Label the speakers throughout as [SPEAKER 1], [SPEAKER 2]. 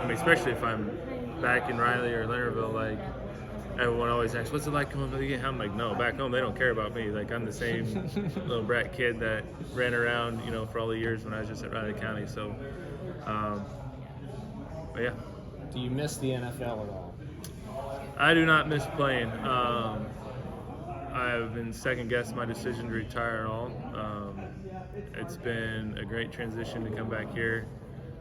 [SPEAKER 1] I mean, especially if I'm back in Riley or Leonardville, like everyone always asks, "What's it like coming back again?" I'm like, "No, back home they don't care about me. Like I'm the same little brat kid that ran around, for all the years when I was just at Riley County." So, but yeah.
[SPEAKER 2] Do you miss the NFL at all?
[SPEAKER 1] I do not miss playing. I've been second-guessed my decision to retire at all. It's been a great transition to come back here.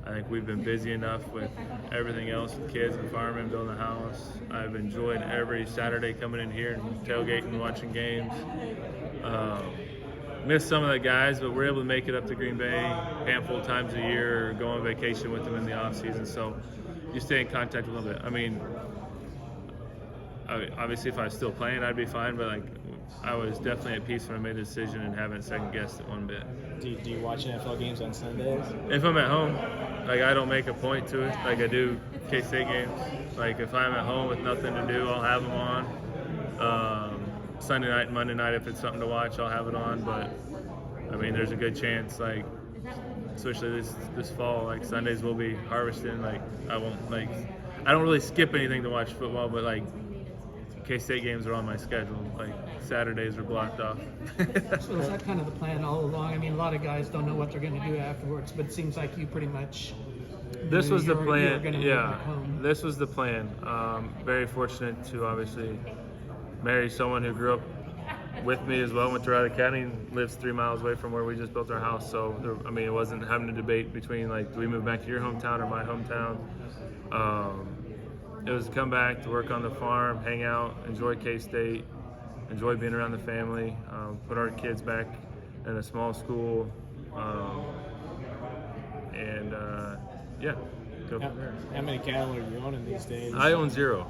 [SPEAKER 1] I think we've been busy enough with everything else, with kids and farming, building a house. I've enjoyed every Saturday coming in here and tailgating, watching games. Miss some of the guys, but we're able to make it up to Green Bay a handful of times a year or go on vacation with them in the off season. So you stay in contact a little bit. I mean, obviously if I was still playing, I'd be fine, but like I was definitely at peace when I made the decision and haven't second guessed it one bit.
[SPEAKER 2] Do you watch NFL games on Sundays?
[SPEAKER 1] If I'm at home, like I don't make a point to it like I do K-State games. Like if I'm at home with nothing to do, I'll have them on. Sunday night and Monday night, if it's something to watch, I'll have it on. But I mean, there's a good chance, like especially this fall, like Sundays we'll be harvesting. Like I don't really skip anything to watch football, but like K-State games are on my schedule. Like Saturdays are blocked off.
[SPEAKER 3] So is that kind of the plan all along? I mean, a lot of guys don't know what they're going to do afterwards, but it seems like you pretty much.
[SPEAKER 1] This was the plan.
[SPEAKER 3] Yeah.
[SPEAKER 1] This was the plan. Very fortunate to obviously marry someone who grew up with me as well. Went to Riley County and lives 3 miles away from where we just built our house. So it wasn't having a debate between like, do we move back to your hometown or my hometown? It was to come back to work on the farm, hang out, enjoy K-State, enjoy being around the family, put our kids back in a small school, and go from there.
[SPEAKER 2] How many cattle are you owning these days?
[SPEAKER 1] I own 0.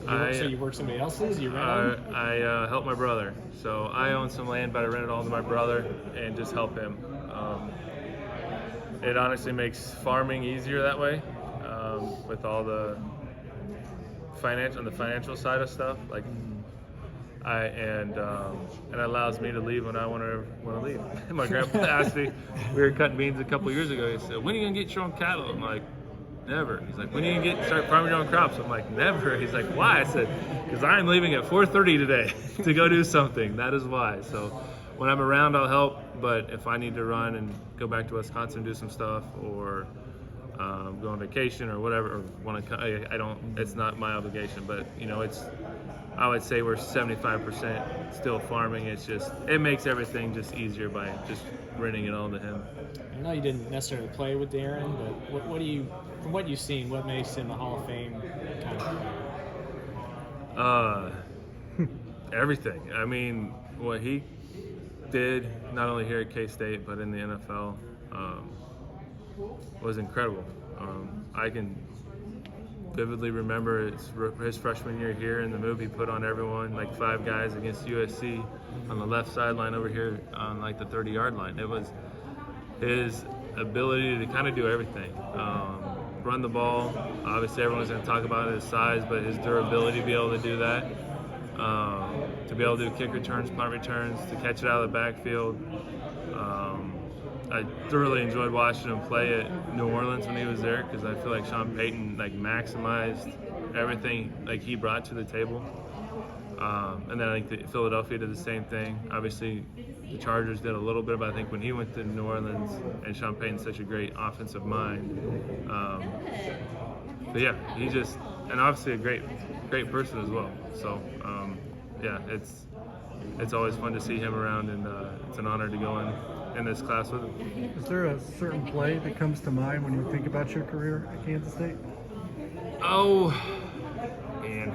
[SPEAKER 2] So you work somebody else's? You rent them?
[SPEAKER 1] I help my brother. So I own some land, but I rent it all to my brother and just help him. It honestly makes farming easier that way, with all the financial side of stuff. Like, and it allows me to leave when I want to leave. My grandpa asked me, we were cutting beans a couple years ago. He said, "When are you gonna get your own cattle?" I'm like, "Never." He's like, "When are you gonna start farming your own crops?" I'm like, "Never." He's like, "Why?" I said, "Because I'm leaving at 4:30 today to go do something. That is why." So when I'm around, I'll help. But if I need to run and go back to Wisconsin and do some stuff, or go on vacation or whatever, or want to, I don't. It's not my obligation. But I would say we're 75% still farming. It's just, it makes everything just easier by just renting it all to him.
[SPEAKER 2] I know you didn't necessarily play with Darren, but what do you, from what you've seen, what makes him a Hall of Fame kind of player?
[SPEAKER 1] Everything. I mean, what he did, not only here at K-State, but in the NFL, was incredible. I can vividly remember his freshman year here, and the move he put on everyone, like 5 guys against USC on the left sideline over here on like the 30-yard line. It was his ability to kind of do everything. Run the ball. Obviously, everyone's going to talk about his size, but his durability to be able to do that. To be able to do kick returns, punt returns, to catch it out of the backfield. I thoroughly enjoyed watching him play at New Orleans when he was there, because I feel like Sean Payton maximized everything he brought to the table. And then I think Philadelphia did the same thing. Obviously, the Chargers did a little bit, but I think when he went to New Orleans, and Sean Payton's such a great offensive mind. But yeah, he just, and obviously a great person as well. So yeah, it's always fun to see him around, and it's an honor to go in this class with him.
[SPEAKER 4] Is there a certain play that comes to mind when you think about your career at Kansas State?
[SPEAKER 1] Oh, man.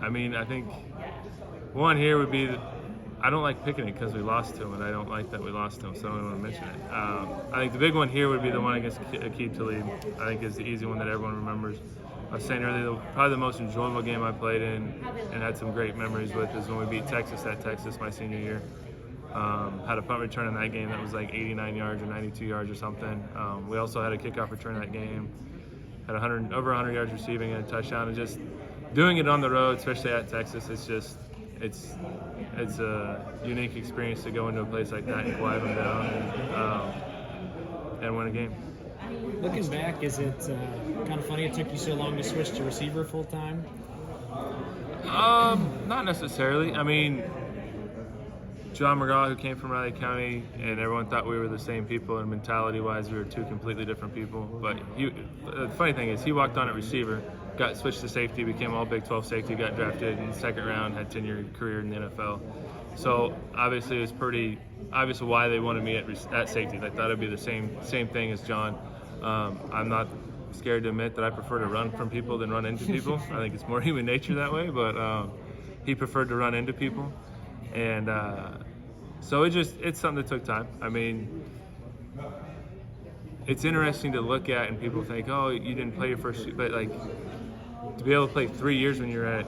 [SPEAKER 1] I mean, I think one here would be that I don't like picking it because we lost to him, and I don't like that we lost to him, so I don't want to mention it. I think the big one here would be the one against Aqib Talib. I think is the easy one that everyone remembers. I was saying earlier, probably the most enjoyable game I played in and had some great memories with is when we beat Texas at Texas my senior year. Had a punt return in that game that was like 89 yards or 92 yards or something. We also had a kickoff return that game. Had over 100 yards receiving and a touchdown. And just doing it on the road, especially at Texas, it's it's a unique experience to go into a place like that and quiet them down and win a game.
[SPEAKER 2] Looking back, is it kind of funny it took you so long to switch to receiver full time?
[SPEAKER 1] Not necessarily. I mean, John McGraw, who came from Riley County, and everyone thought we were the same people, and mentality-wise, we were two completely different people. But the funny thing is, he walked on at receiver, got switched to safety, became all Big 12 safety, got drafted in the second round, had 10-year career in the NFL. So obviously, it was pretty obvious why they wanted me at safety. They thought it'd be the same thing as John. I'm not scared to admit that I prefer to run from people than run into people. I think it's more human nature that way, but he preferred to run into people. And so it's something that took time. I mean, it's interesting to look at, and people think, oh, you didn't play your first, but like to be able to play 3 years when you're at,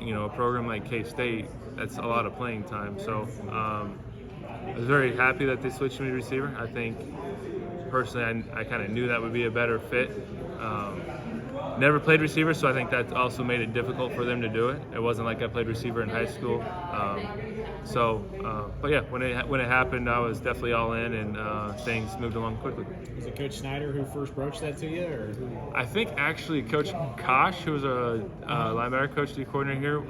[SPEAKER 1] a program like K-State, that's a lot of playing time. So I was very happy that they switched me to receiver. I think personally, I kind of knew that would be a better fit. Never played receiver, so I think that also made it difficult for them to do it. It wasn't like I played receiver in high school. But yeah, when it happened, I was definitely all in, and things moved along quickly.
[SPEAKER 2] Was it Coach Schneider who first broached that to you, or who?
[SPEAKER 1] I think actually Coach Kosh, who was a linebacker coach, the coordinator here,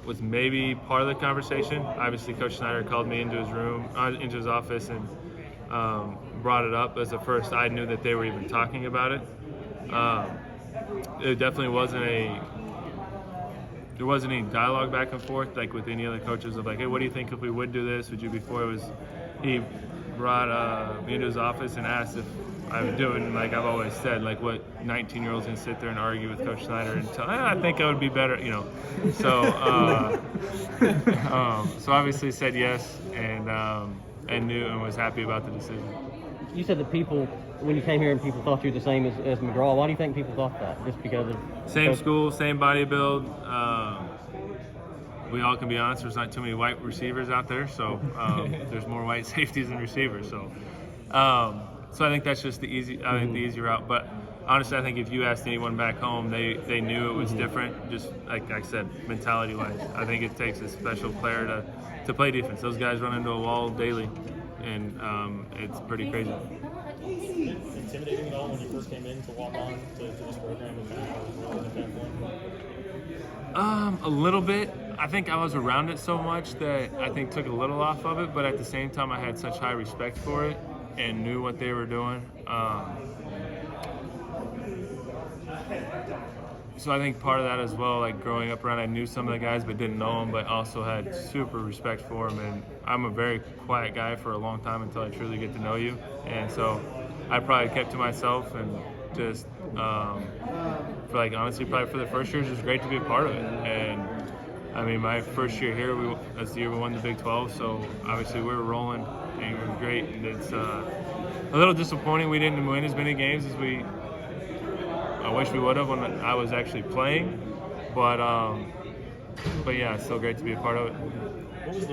[SPEAKER 1] was maybe part of the conversation. Obviously, Coach Schneider called me into his room, into his office, and brought it up as the first I knew that they were even talking about it. It definitely there wasn't any dialogue back and forth like with any other coaches of like, hey, what do you think if we would do this? Would you before? He brought me into his office and asked if I would do it, and like I've always said, like what 19-year-olds can sit there and argue with Coach Snyder and tell, I think I would be better, So so obviously said yes, and knew and was happy about the decision.
[SPEAKER 5] You said that people, when you came here and people thought you were the same as McGraw. Why do you think people thought that? Just because of
[SPEAKER 1] same school, same body build. We all can be honest. There's not too many white receivers out there, so there's more white safeties than receivers. So I think that's just the easy route. But honestly, I think if you asked anyone back home, they knew it was different. Just like I said, mentality-wise, I think it takes a special player to play defense. Those guys run into a wall daily, and it's pretty crazy.
[SPEAKER 6] Intimidating at all when you first came in to walk on to this program and kind of really at that point?
[SPEAKER 1] A little bit. I think I was around it so much that I think took a little off of it, but at the same time I had such high respect for it and knew what they were doing. So I think part of that as well, like growing up around, I knew some of the guys but didn't know them, but also had super respect for them. And I'm a very quiet guy for a long time until I truly get to know you. And so I probably kept to myself and just, honestly, probably for the first years, it was great to be a part of it. And I mean, my first year here, that's the year we won the Big 12, so obviously we were rolling and it was great. And it's a little disappointing we didn't win as many games as I wish we would have when I was actually playing, but yeah, it's still great to be a part of it.